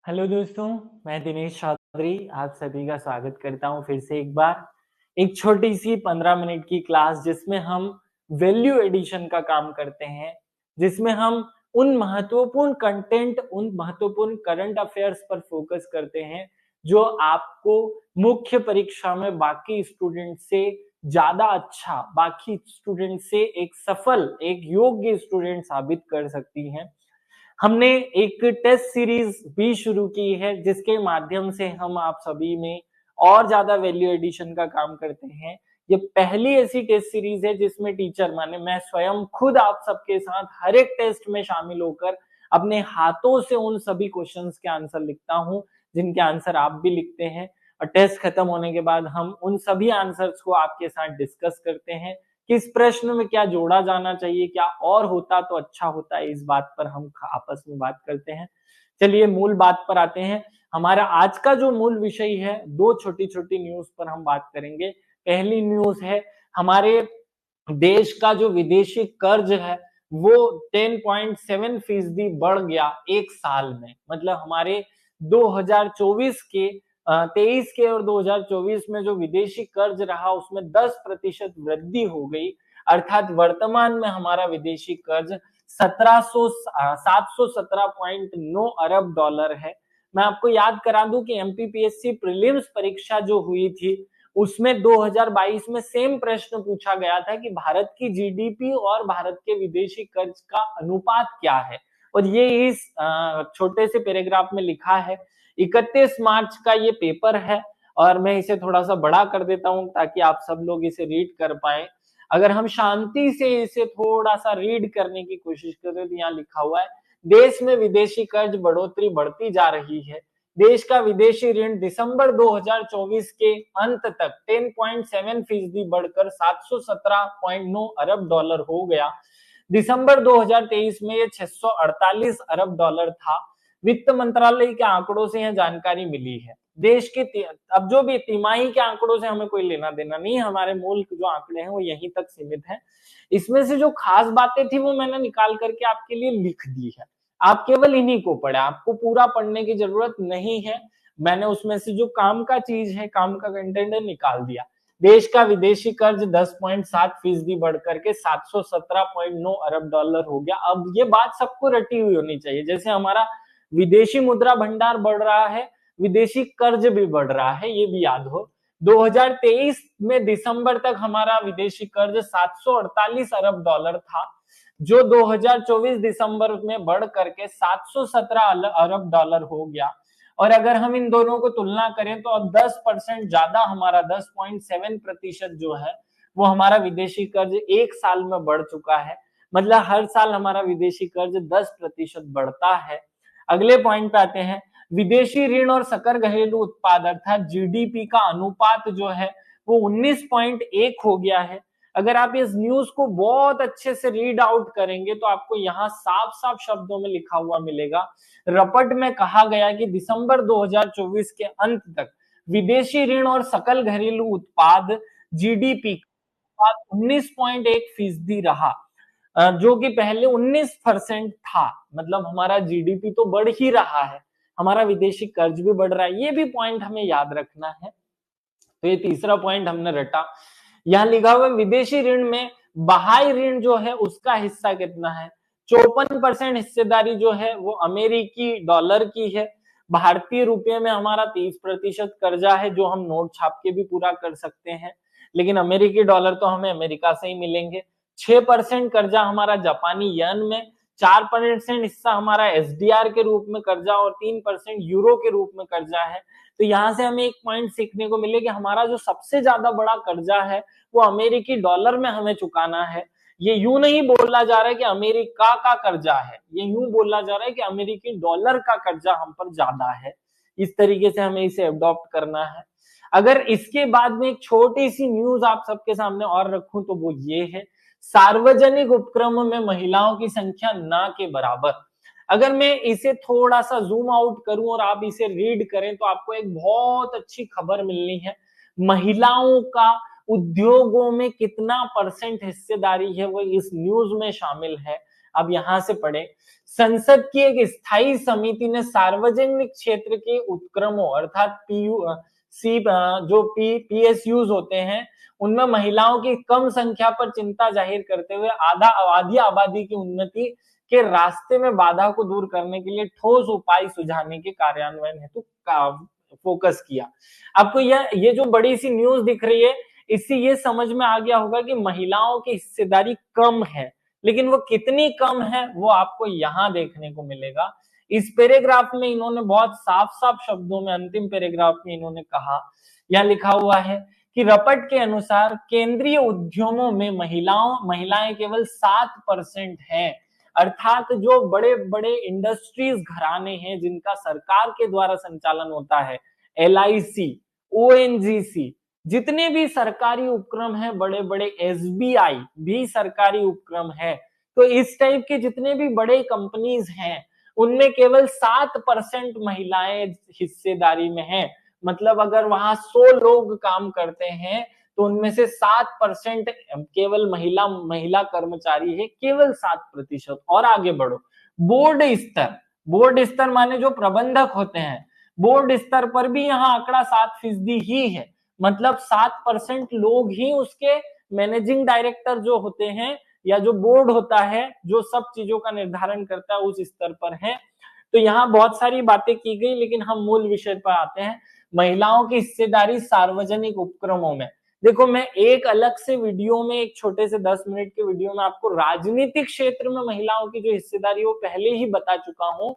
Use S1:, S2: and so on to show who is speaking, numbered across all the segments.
S1: Hello दोस्तों, मैं दिनेश चौधरी आप सभी का स्वागत करता हूँ फिर से एक बार। एक छोटी सी 15 मिनट की क्लास जिसमें हम वैल्यू एडिशन का काम करते हैं, जिसमें हम उन महत्वपूर्ण कंटेंट, उन महत्वपूर्ण करंट अफेयर्स पर फोकस करते हैं जो आपको मुख्य परीक्षा में बाकी स्टूडेंट से ज्यादा अच्छा, बाकी स्टूडेंट से एक सफल, एक योग्य स्टूडेंट साबित कर सकती हैं। हमने एक टेस्ट सीरीज भी शुरू की है जिसके माध्यम से हम आप सभी में और ज्यादा वैल्यू एडिशन का काम करते हैं। ये पहली ऐसी टेस्ट सीरीज है जिसमें टीचर माने मैं स्वयं खुद आप सबके साथ हर एक टेस्ट में शामिल होकर अपने हाथों से उन सभी क्वेश्चंस के आंसर लिखता हूं जिनके आंसर आप भी लिखते हैं, और टेस्ट खत्म होने के बाद हम उन सभी आंसर्स को आपके साथ डिस्कस करते हैं। किस प्रश्न में क्या जोड़ा जाना चाहिए, क्या और होता तो अच्छा होता है, इस बात पर हम आपस में बात करते हैं। चलिए मूल बात पर आते हैं। हमारा आज का जो मूल विषय है, दो छोटी छोटी न्यूज पर हम बात करेंगे। पहली न्यूज है हमारे देश का जो विदेशी कर्ज है वो 10.7% बढ़ गया एक साल में। मतलब हमारे 2024 के 23 के और 2024 में जो विदेशी कर्ज रहा उसमें 10% वृद्धि हो गई। अर्थात वर्तमान में हमारा विदेशी कर्ज 717.9 अरब डॉलर है। मैं आपको याद करा दूं कि एमपीपीएससी प्रीलिम्स परीक्षा जो हुई थी उसमें 2022 में सेम प्रश्न पूछा गया था कि भारत की जीडीपी और भारत के विदेशी कर्ज का अनुपात क्या है, और ये इस छोटे से पैराग्राफ में लिखा है। 31 मार्च का ये पेपर है और मैं इसे थोड़ा सा बड़ा कर देता हूं ताकि आप सब लोग इसे रीड कर पाए। अगर हम शांति से इसे थोड़ा सा रीड करने की कोशिश करें तो यहाँ लिखा हुआ है, देश में विदेशी कर्ज बढ़ोतरी बढ़ती जा रही है। देश का विदेशी ऋण दिसंबर 2024 के अंत तक 10.7% बढ़कर 717.9 अरब डॉलर हो गया। दिसंबर 2023 में ये 648 अरब डॉलर था। वित्त मंत्रालय के आंकड़ों से यह जानकारी मिली है। देश के अब जो भी तिमाही के आंकड़ों से हमें कोई लेना देना नहीं, हमारे मुल्क जो आंकड़े हैं वो यहीं तक सीमित है। इसमें से जो खास बातें थी वो मैंने निकाल करके आपके लिए लिख दी है। आप केवल इन्हीं को पढ़े, आपको पूरा पढ़ने की जरूरत नहीं है। मैंने उसमें से जो काम का चीज है, काम का कंटेंट है, निकाल दिया। देश का विदेशी कर्ज 10.7% बढ़कर के 717.9 अरब डॉलर हो गया। अब ये बात सबको रटी हुई होनी चाहिए, जैसे हमारा विदेशी मुद्रा भंडार बढ़ रहा है, विदेशी कर्ज भी बढ़ रहा है, ये भी याद हो। 2023 में दिसंबर तक हमारा विदेशी कर्ज 748 अरब डॉलर था, जो 2024 दिसंबर में बढ़ करके 717 अरब डॉलर हो गया। और अगर हम इन दोनों को तुलना करें तो अब 10% ज्यादा, हमारा 10.7% जो है वो हमारा विदेशी कर्ज एक साल में बढ़ चुका है। मतलब हर साल हमारा विदेशी कर्ज 10% बढ़ता है। अगले पॉइंट पे आते हैं। विदेशी ऋण और सकल घरेलू उत्पाद अर्थात जीडीपी का अनुपात जो है वो 19.1 हो गया है। अगर आप इस न्यूज को बहुत अच्छे से रीड आउट करेंगे तो आपको यहाँ साफ साफ शब्दों में लिखा हुआ मिलेगा। रपट में कहा गया कि दिसंबर 2024 के अंत तक विदेशी ऋण और सकल घरेलू उत्पाद जीडीपी का 19.1% रहा, जो कि पहले 19% था। मतलब हमारा जीडीपी तो बढ़ ही रहा है, हमारा विदेशी कर्ज भी बढ़ रहा है, ये भी पॉइंट हमें याद रखना है। तो ये तीसरा पॉइंट हमने रटा। यहाँ लिखा हुआ विदेशी ऋण में बाह्य ऋण जो है उसका हिस्सा कितना है। 54% हिस्सेदारी जो है वो अमेरिकी डॉलर की है। भारतीय रुपये में हमारा 30% कर्जा है जो हम नोट छाप के भी पूरा कर सकते हैं, लेकिन अमेरिकी डॉलर तो हमें अमेरिका से ही मिलेंगे। 6% कर्जा हमारा जापानी येन में, 4% हिस्सा हमारा एसडीआर के रूप में कर्जा और 3% यूरो के रूप में कर्जा है। तो यहाँ से हमें एक पॉइंट सीखने को मिले कि हमारा जो सबसे ज्यादा बड़ा कर्जा है वो अमेरिकी डॉलर में हमें चुकाना है। ये यूं नहीं बोला जा रहा है कि अमेरिका का कर्जा है, ये यूं बोला जा रहा है कि अमेरिकी डॉलर का कर्जा हम पर ज्यादा है। इस तरीके से हमें इसे अडॉप्ट करना है। अगर इसके बाद में एक छोटी सी न्यूज आप सबके सामने और रखूं तो वो ये है, सार्वजनिक उपक्रम में महिलाओं की संख्या ना के बराबर। अगर मैं इसे थोड़ा सा जूम आउट करूं और आप इसे रीड करें तो आपको एक बहुत अच्छी खबर मिलनी है। महिलाओं का उद्योगों में कितना परसेंट हिस्सेदारी है वो इस न्यूज में शामिल है। अब यहां से पढ़े। संसद की एक स्थायी समिति ने सार्वजनिक क्षेत्र के उपक्रमों अर्थात जो पीएसयूज होते हैं उनमें महिलाओं की कम संख्या पर चिंता जाहिर करते हुए आधी आबादी की उन्नति के रास्ते में बाधा को दूर करने के लिए ठोस उपाय सुझाने के कार्यान्वयन हेतु फोकस किया। आपको ये जो बड़ी सी न्यूज दिख रही है, इससे ये समझ में आ गया होगा कि महिलाओं की हिस्सेदारी कम है, लेकिन वो कितनी कम है वो आपको यहां देखने को मिलेगा। इस पैराग्राफ में इन्होंने बहुत साफ साफ शब्दों में, अंतिम पैराग्राफ में इन्होंने कहा, यह लिखा हुआ है कि रपट के अनुसार केंद्रीय उद्यमों में महिलाएं केवल 7% हैं। अर्थात जो बड़े बड़े इंडस्ट्रीज घराने हैं जिनका सरकार के द्वारा संचालन होता है, LIC, ONGC, जितने भी सरकारी उपक्रम है, बड़े बड़े SBI भी सरकारी उपक्रम है, तो इस टाइप के जितने भी बड़े कंपनीज हैं उनमें केवल 7% महिलाएं हिस्सेदारी में हैं। मतलब अगर वहां 100 लोग काम करते हैं तो उनमें से 7% केवल महिला कर्मचारी है, केवल 7%। और आगे बढ़ो, बोर्ड स्तर माने जो प्रबंधक होते हैं, बोर्ड स्तर पर भी यहाँ आंकड़ा 7% ही है। मतलब 7% लोग ही उसके मैनेजिंग डायरेक्टर जो होते हैं या जो बोर्ड होता है जो सब चीजों का निर्धारण करता है उस स्तर पर है। तो यहाँ बहुत सारी बातें की गई, लेकिन हम मूल विषय पर आते हैं, महिलाओं की हिस्सेदारी सार्वजनिक उपक्रमों में। देखो, मैं एक अलग से वीडियो में, एक छोटे से 10 मिनट के वीडियो में आपको राजनीतिक क्षेत्र में महिलाओं की जो हिस्सेदारी वो पहले ही बता चुका हूं।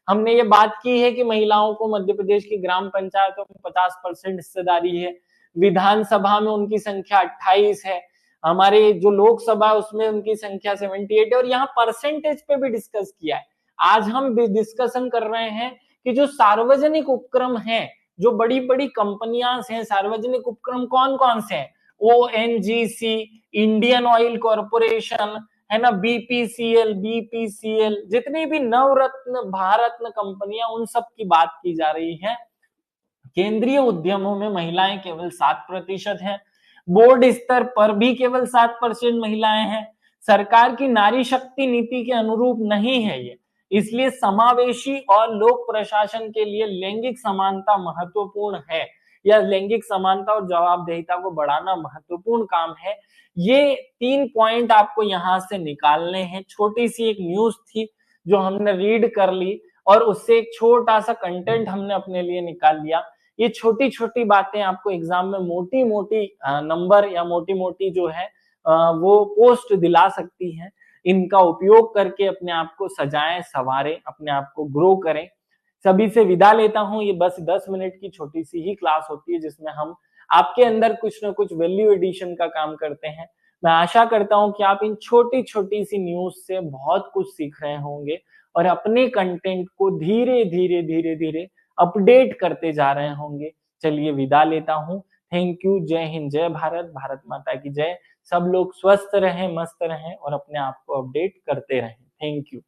S1: हमने ये बात की है कि महिलाओं को मध्य प्रदेश की ग्राम पंचायतों में 50% हिस्सेदारी है, विधानसभा में उनकी संख्या 28 है, हमारे जो लोकसभा उसमें उनकी संख्या 78 है, और यहाँ परसेंटेज पे भी डिस्कस किया है। आज हम डिस्कशन कर रहे हैं कि जो सार्वजनिक उपक्रम हैं, जो बड़ी बड़ी कंपनियां हैं, सार्वजनिक उपक्रम कौन कौन से हैं, ONGC, इंडियन ऑयल कॉरपोरेशन है ना, BPCL, जितनी भी नवरत्न भारतरत्न कंपनियां, उन सब की बात की जा रही है। केंद्रीय उद्यमों में महिलाएं केवल 7% हैं, बोर्ड स्तर पर भी केवल 7% महिलाएं हैं। सरकार की नारी शक्ति नीति के अनुरूप नहीं है ये, इसलिए समावेशी और लोक प्रशासन के लिए लैंगिक समानता महत्वपूर्ण है, या लैंगिक समानता और जवाबदेहिता को बढ़ाना महत्वपूर्ण काम है। ये 3 पॉइंट आपको यहां से निकालने हैं। छोटी सी एक न्यूज थी जो हमने रीड कर ली और उससे एक छोटा सा कंटेंट हमने अपने लिए निकाल लिया। ये छोटी छोटी बातें आपको एग्जाम में मोटी मोटी नंबर या मोटी मोटी जो है वो पोस्ट दिला सकती हैं। इनका उपयोग करके अपने आप को सजाएं, संवारें, अपने आप को ग्रो करें। सभी से विदा लेता हूं। ये बस 10 मिनट की छोटी सी ही क्लास होती है जिसमें हम आपके अंदर कुछ ना कुछ वैल्यू एडिशन का काम करते हैं। मैं आशा करता हूं कि आप इन छोटी छोटी सी न्यूज से बहुत कुछ सीख रहे होंगे और अपने कंटेंट को धीरे धीरे धीरे धीरे अपडेट करते जा रहे होंगे। चलिए विदा लेता हूं। Thank you. जय हिंद, जय भारत, भारत माता की जय। सब लोग स्वस्थ रहें, मस्त रहें और अपने आप को अपडेट करते रहें। Thank you.